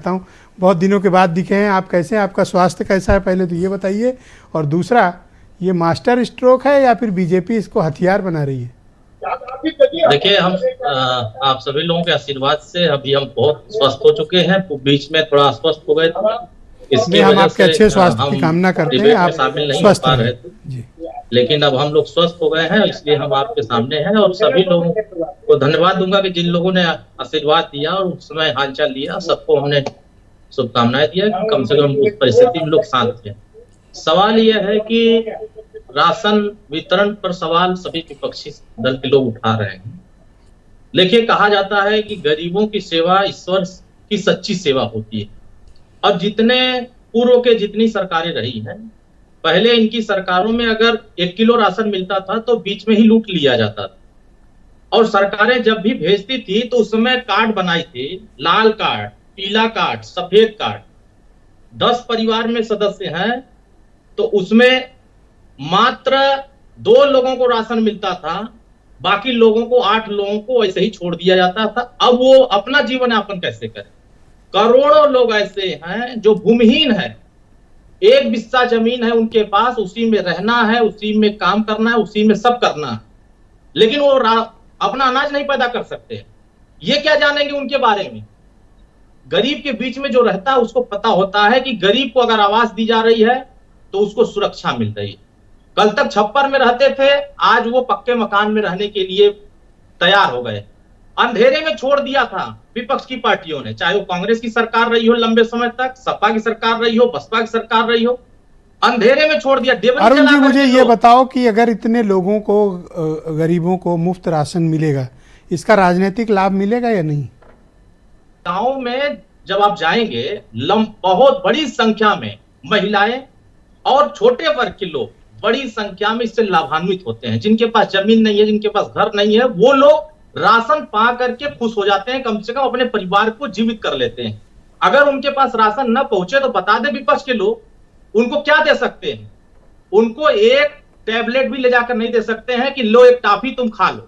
करता हूँ। बहुत दिनों के बाद दिखे हैं, आप कैसे हैं, आपका स्वास्थ्य कैसा है, पहले तो ये बताइए। और दूसरा, ये मास्टर स्ट्रोक है या फिर बीजेपी इसको हथियार बना रही है? देखिए, हम आप सभी लोगों के आशीर्वाद से अभी हम बहुत स्वस्थ हो चुके हैं। बीच में थोड़ा अस्वस्थ हो गए थे, इसकी हम वजह आपके से अच्छे स्वास्थ्य की हम कामना करते हैं, डिबेट में आप शामिल नहीं हो स्वस्थ पा रहें रहे थे। जी। लेकिन अब हम लोग स्वस्थ हो गए हैं, इसलिए हम आपके सामने हैं। और सभी लोगों को धन्यवाद दूंगा कि जिन लोगों ने आशीर्वाद दिया और उस समय हालचाल लिया, सबको हमने शुभकामनाएं दिया कि कम से कम उस परिस्थिति में लोग शांत थे। सवाल यह है कि राशन वितरण पर सवाल सभी विपक्षी दल के लोग उठा रहे हैं। देखिए, कहा जाता है कि गरीबों की सेवा ईश्वर की सच्ची सेवा होती है। और जितने पूर्व के जितनी सरकारें रही हैं, पहले इनकी सरकारों में अगर 1 किलो राशन मिलता था तो बीच में ही लूट लिया जाता था। और सरकारें जब भी भेजती थी तो उस समय कार्ड बनाई थी, लाल कार्ड, पीला कार्ड, सफेद कार्ड। 10 परिवार में सदस्य हैं तो उसमें मात्र 2 लोगों को राशन मिलता था, बाकी लोगों को 8 लोगों को ऐसे ही छोड़ दिया जाता था। अब वो अपना जीवन यापन कैसे करें? करोड़ों लोग ऐसे हैं जो भूमिहीन है, 1 बिस्सा जमीन है उनके पास, उसी में रहना है, उसी में काम करना है, उसी में सब करना है, लेकिन वो अपना अनाज नहीं पैदा कर सकते। ये क्या जानेंगे उनके बारे में? गरीब के बीच में जो रहता है उसको पता होता है कि गरीब को अगर आवाज दी जा रही है तो उसको सुरक्षा मिल रही है। कल तक छप्पर में रहते थे, आज वो पक्के मकान में रहने के लिए तैयार हो गए। अंधेरे में छोड़ दिया था विपक्ष की पार्टियों ने, चाहे वो कांग्रेस की सरकार रही हो लंबे समय तक, सपा की सरकार रही हो, बसपा की सरकार रही हो, अंधेरे में छोड़ दिया। अरुण जी, मुझे ये बताओ कि अगर इतने लोगों को, गरीबों को मुफ्त राशन मिलेगा, इसका राजनीतिक लाभ मिलेगा या नहीं? गांव में जब आप जाएंगे, बहुत बड़ी संख्या में महिलाएं और छोटे वर्ग के लोग बड़ी संख्या में इससे लाभान्वित होते हैं। जिनके पास जमीन नहीं है, जिनके पास घर नहीं है, वो लोग राशन पा करके खुश हो जाते हैं, कम से कम अपने परिवार को जीवित कर लेते हैं। अगर उनके पास राशन न पहुंचे तो बता दे विपक्ष के लोग, उनको क्या दे सकते हैं? उनको एक टैबलेट भी ले जाकर नहीं दे सकते हैं कि लो एक टॉफी तुम खा लो।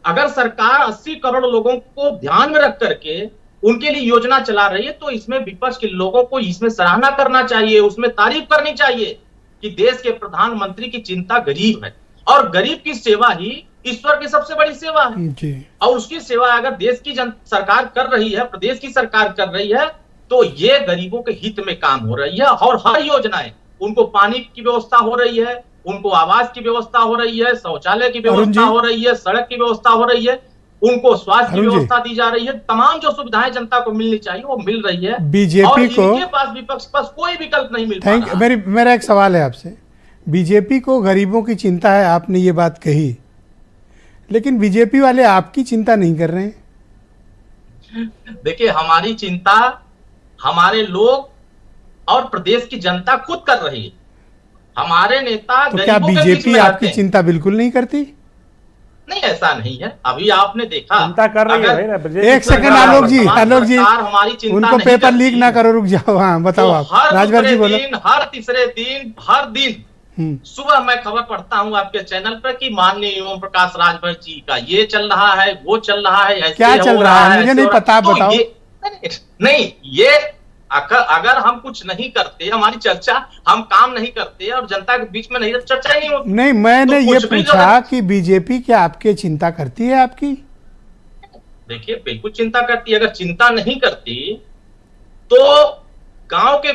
अगर सरकार 80 करोड़ लोगों को ध्यान में रख करके उनके लिए योजना चला रही है तो इसमें विपक्ष के लोगों को इसमें सराहना करना चाहिए, उसमें तारीफ करनी चाहिए कि देश के प्रधानमंत्री की चिंता गरीब है और गरीब की सेवा ही ईश्वर की सबसे बड़ी सेवा है जी। और उसकी सेवा अगर देश की सरकार कर रही है, प्रदेश की सरकार कर रही है, तो ये गरीबों के हित में काम हो रही है। और हर योजनाएं, उनको पानी की व्यवस्था हो रही है, उनको आवास की व्यवस्था हो रही है, शौचालय की व्यवस्था हो रही है, सड़क की व्यवस्था हो रही है, उनको स्वास्थ्य की व्यवस्था दी जा रही है। तमाम जो सुविधाएं जनता को मिलनी चाहिए वो मिल रही है। बीजेपी को, इनके पास विपक्ष के पास कोई विकल्प नहीं मिल पा रहा। मेरा एक सवाल है आपसे, बीजेपी को गरीबों की चिंता है, आपने ये बात कही, लेकिन बीजेपी वाले आपकी चिंता नहीं कर रहे हैं। देखिए, हमारी चिंता हमारे लोग और प्रदेश की जनता खुद कर रही है। हमारे नेता तो क्या बीजेपी आपकी चिंता बिल्कुल नहीं करती? नहीं, ऐसा नहीं है। अभी आपने देखा चिंता कर रही है। एक सेकंड आलोक जी, हमारी चिंता उनको पेपर लीक ना करो, रुक जाओ। हाँ बताओ आप। राजभर जी बोलो। हर तीसरे दिन, हर दिन सुबह मैं खबर पढ़ता हूं आपके चैनल पर कि माननीय ओम प्रकाश राजभर जी का ये चल रहा है, वो चल रहा है, ऐसे क्या चल रहा है मुझे नहीं पता, आप बताओ। नहीं, ये अगर हम कुछ नहीं करते, हमारी चर्चा, हम काम नहीं करते और जनता के बीच में नहीं, चर्चा ही नहीं होती। नहीं, मैंने ये पूछा कि बीजेपी क्या आपके चिंता करती है आपकी? देखिए, बिल्कुल चिंता करती है। अगर चिंता नहीं करती तो गांव के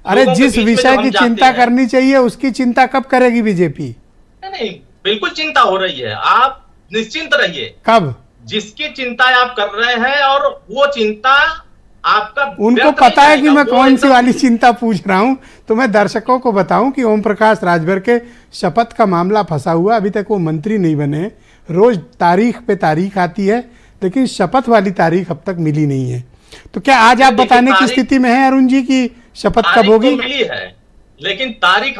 अरे जिस विषय की चिंता करनी चाहिए उसकी चिंता कब करेगी बीजेपी? नहीं, बिल्कुल चिंता हो रही है, आप निश्चिंत रहिए। कब? जिसकी चिंता आप कर रहे हैं और वो चिंता आपका, उनको पता है कि मैं कौन सी वाली चिंता पूछ रहा हूं। तो मैं दर्शकों को बताऊं कि ओम प्रकाश राजभर के शपथ का मामला फंसा हुआ, अभी तक वो मंत्री नहीं बने। रोज तारीख पे तारीख आती है लेकिन शपथ वाली तारीख अब तक मिली नहीं है। तो क्या आज आप बताने की स्थिति में हैं अरुण जी की शपथ कब होगी? तो मिली है लेकिन तारीख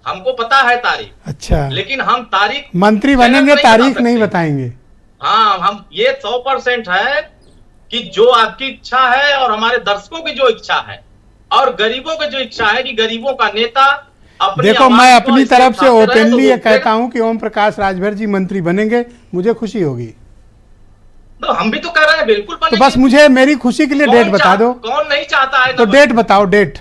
हमको पता है तारीख। अच्छा, लेकिन हम तारीख, मंत्री बनेंगे तारीख नहीं बताएंगे। हाँ, हम ये 100% है कि जो आपकी इच्छा है और हमारे दर्शकों की जो इच्छा है और गरीबों की जो इच्छा है कि गरीबों का नेता देखो, मैं अपनी तरफ से ओपनली ये कहता हूं कि ओम प्रकाश राजभर जी मंत्री बनेंगे, मुझे खुशी होगी। तो हम भी तो कर रहे हैं, बिल्कुल तो बनेगी। बस मुझे मेरी खुशी के लिए डेट बता दो। कौन नहीं चाहता है तो डेट बताओ, डेट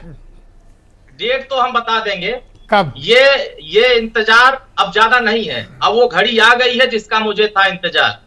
तो हम बता देंगे कब? ये इंतजार अब ज्यादा नहीं है, अब वो घड़ी आ गई है जिसका मुझे था इंतजार।